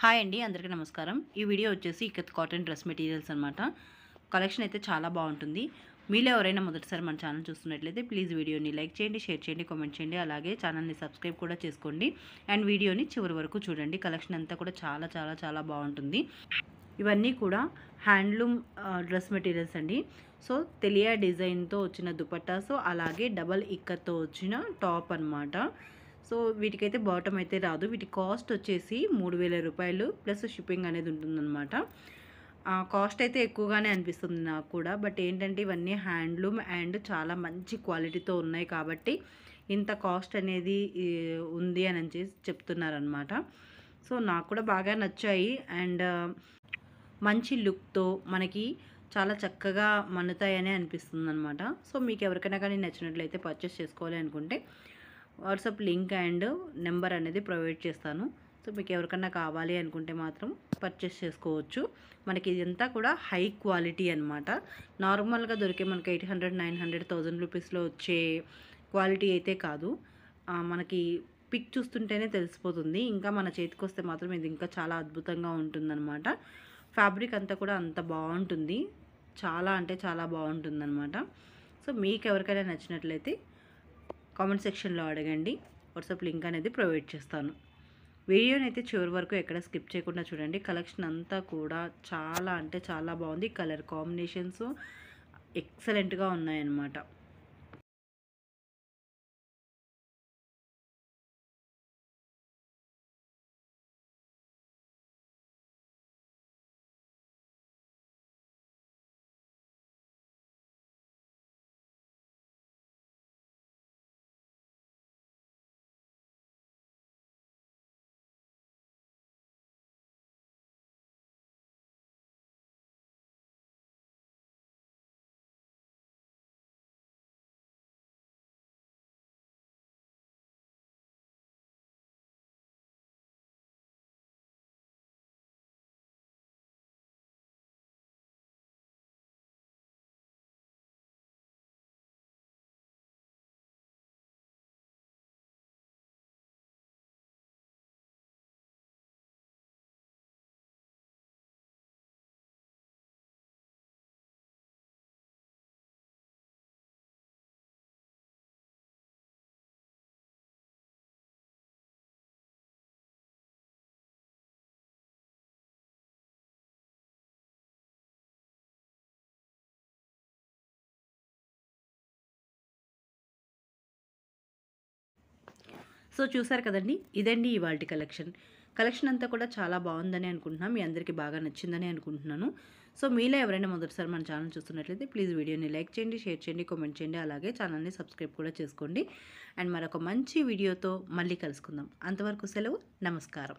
Hi అండి, అందరికీ నమస్కారం. ఈ వీడియో వచ్చేసి ఇక్కత్ కాటన్ డ్రెస్ మెటీరియల్స్ అనమాట. కలెక్షన్ అయితే చాలా బాగుంటుంది. మీలో ఎవరైనా మొదటిసారి మన ఛానల్ చూస్తున్నట్లయితే ప్లీజ్ వీడియోని లైక్ చేయండి, షేర్ చేయండి, కామెంట్ చేయండి. అలాగే ఛానల్ని సబ్స్క్రైబ్ కూడా చేసుకోండి అండ్ వీడియోని చివరి వరకు చూడండి. కలెక్షన్ అంతా కూడా చాలా చాలా చాలా బాగుంటుంది. ఇవన్నీ కూడా హ్యాండ్లూమ్ డ్రెస్ మెటీరియల్స్ అండి. సో తెలియా డిజైన్తో వచ్చిన దుపట్టాస్, అలాగే డబల్ ఇక్కత్తో వచ్చిన టాప్ అనమాట. సో వీటికైతే బాటమ్ అయితే రాదు. వీటి కాస్ట్ వచ్చేసి 3000 రూపాయలు ప్లస్ షిప్పింగ్ అనేది ఉంటుందన్నమాట. కాస్ట్ అయితే ఎక్కువగానే అనిపిస్తుంది నాకు కూడా. బట్ ఏంటంటే ఇవన్నీ హ్యాండ్లూమ్ అండ్ చాలా మంచి క్వాలిటీతో ఉన్నాయి కాబట్టి ఇంత కాస్ట్ అనేది ఉంది అని చెప్తున్నారనమాట. సో నాకు కూడా బాగా నచ్చాయి అండ్ మంచి లుక్తో మనకి చాలా చక్కగా మన్నుతాయని అనిపిస్తుంది అనమాట. సో మీకు ఎవరికైనా కానీ నచ్చినట్లయితే పర్చేస్ చేసుకోవాలి అనుకుంటే వాట్సాప్ లింక్ అండ్ నెంబర్ అనేది ప్రొవైడ్ చేస్తాను. సో మీకు ఎవరికన్నా కావాలి అనుకుంటే మాత్రం పర్చేస్ చేసుకోవచ్చు. మనకి ఇదంతా కూడా హై క్వాలిటీ అనమాట. నార్మల్గా దొరికే మనకి 800, 900, 1000 రూపీస్లో వచ్చే క్వాలిటీ అయితే కాదు. మనకి పిక్ చూస్తుంటేనే తెలిసిపోతుంది. ఇంకా మన చేతికి వస్తే మాత్రం ఇది ఇంకా చాలా అద్భుతంగా ఉంటుందన్నమాట. ఫ్యాబ్రిక్ అంతా కూడా అంత బాగుంటుంది. చాలా అంటే చాలా బాగుంటుందన్నమాట. సో మీకు ఎవరికైనా నచ్చినట్లయితే కామెంట్ సెక్షన్లో అడగండి. వాట్సాప్ లింక్ అనేది ప్రొవైడ్ చేస్తాను. వీడియోని అయితే చివరి వరకు ఎక్కడ స్కిప్ చేయకుండా చూడండి. కలెక్షన్ అంతా కూడా చాలా అంటే చాలా బాగుంది. కలర్ కాంబినేషన్స్ ఎక్సలెంట్గా ఉన్నాయన్నమాట. సో చూసారు కదండి, ఇదండి ఇవాల్టి కలెక్షన్ అంతా కూడా చాలా బాగుందని అనుకుంటున్నాను. మీ అందరికీ బాగా నచ్చిందని అనుకుంటున్నాను. సో మీలో ఎవరైనా మొదటిసారి మన ఛానల్ చూస్తున్నట్లయితే ప్లీజ్ వీడియోని లైక్ చేయండి, షేర్ చేయండి, కామెంట్ చేయండి. అలాగే ఛానల్ని సబ్స్క్రైబ్ కూడా చేసుకోండి. అండ్ మరొక మంచి వీడియోతో మళ్ళీ కలుసుకుందాం. అంతవరకు సెలవు. నమస్కారం.